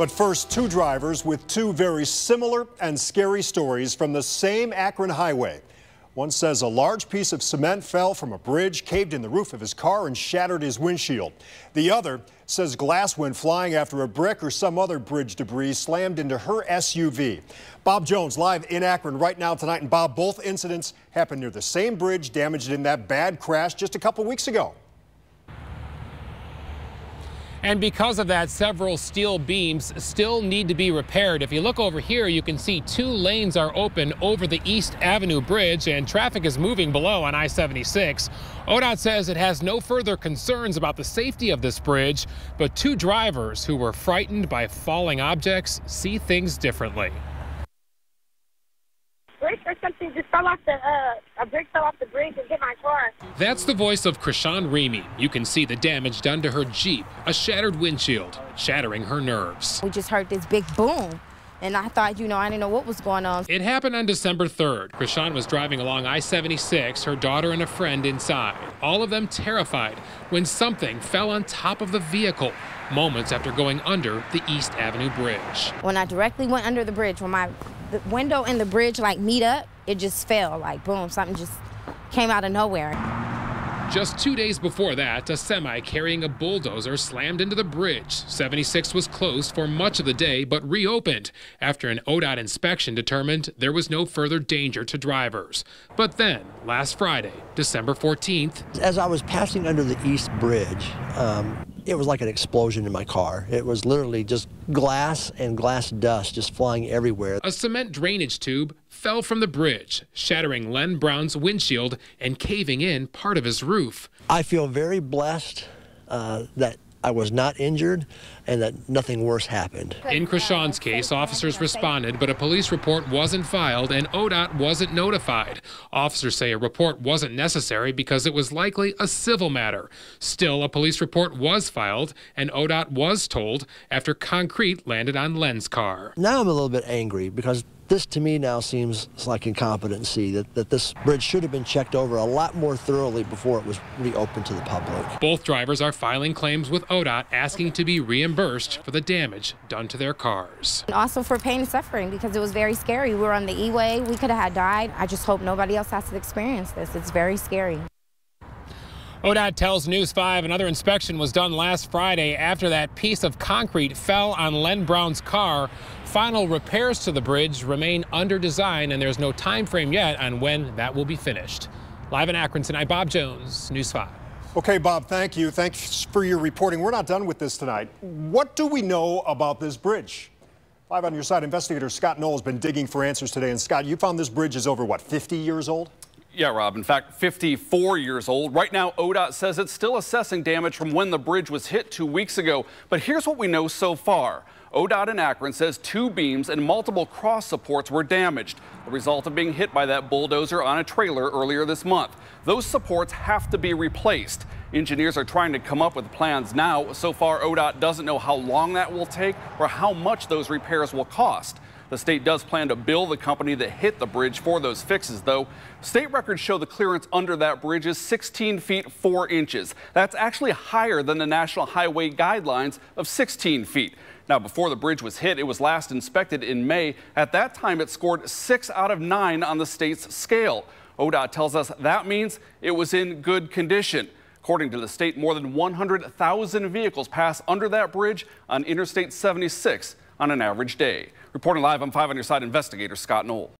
But first, two drivers with two very similar and scary stories from the same Akron highway. One says a large piece of cement fell from a bridge, caved in the roof of his car, and shattered his windshield. The other says glass went flying after a brick or some other bridge debris slammed into her SUV. Bob Jones live in Akron right now tonight. And Bob, both incidents happened near the same bridge damaged in that bad crash just a couple weeks ago. And because of that, several steel beams still need to be repaired. If you look over here, you can see two lanes are open over the East Avenue Bridge, and traffic is moving below on I-76. ODOT says it has no further concerns about the safety of this bridge, but two drivers who were frightened by falling objects see things differently. Brick or something just fell off a brick fell off the bridge and hit my car. That's the voice of Krishan Remy. You can see the damage done to her Jeep, a shattered windshield, shattering her nerves. We just heard this big boom, and I thought, I didn't know what was going on. It happened on December 3rd. Krishan was driving along I-76, her daughter and a friend inside, all of them terrified when something fell on top of the vehicle, moments after going under the East Avenue Bridge. When I directly went under the bridge, when the window and the bridge meet up, it just fell, boom, something just came out of nowhere. Just 2 days before that, a semi carrying a bulldozer slammed into the bridge. 76 was closed for much of the day, but reopened after an ODOT inspection determined there was no further danger to drivers. But then, last Friday, December 14th. As I was passing under the East Bridge, it was like an explosion in my car. It was literally just glass and glass dust just flying everywhere. A cement drainage tube fell from the bridge, shattering Len Brown's windshield and caving in part of his roof. I feel very blessed that I was not injured and that nothing worse happened. In Krishan's case, officers responded, but a police report wasn't filed and ODOT wasn't notified. Officers say a report wasn't necessary because it was likely a civil matter. Still, a police report was filed and ODOT was told after concrete landed on Len's car. Now I'm a little bit angry because this to me now seems like incompetency, that this bridge should have been checked over a lot more thoroughly before it was reopened to the public. Both drivers are filing claims with ODOT asking to be reimbursed for the damage done to their cars. And also for pain and suffering because it was very scary. We were on the E-way, we could have died. I just hope nobody else has to experience this. It's very scary. ODOT tells News 5 another inspection was done last Friday after that piece of concrete fell on Len Brown's car. Final repairs to the bridge remain under design, and there's no time frame yet on when that will be finished. Live in Akron tonight, Bob Jones, News 5. Okay, Bob, thank you. Thanks for your reporting. We're not done with this tonight. What do we know about this bridge? Live on your side, investigator Scott Knoll has been digging for answers today. And Scott, you found this bridge is over, what, 50 years old? Yeah, Rob. In fact, 54 years old. Right now, ODOT says it's still assessing damage from when the bridge was hit 2 weeks ago. But here's what we know so far. ODOT in Akron says two beams and multiple cross supports were damaged, the result of being hit by that bulldozer on a trailer earlier this month. Those supports have to be replaced. Engineers are trying to come up with plans now. So far, ODOT doesn't know how long that will take or how much those repairs will cost. The state does plan to bill the company that hit the bridge for those fixes, though. State records show the clearance under that bridge is 16 feet 4 inches. That's actually higher than the National Highway guidelines of 16 feet. Now, before the bridge was hit, it was last inspected in May. At that time, it scored 6 out of 9 on the state's scale. ODOT tells us that means it was in good condition. According to the state, more than 100,000 vehicles pass under that bridge on Interstate 76 on an average day. Reporting live on 5 on your side, investigator Scott Knoll.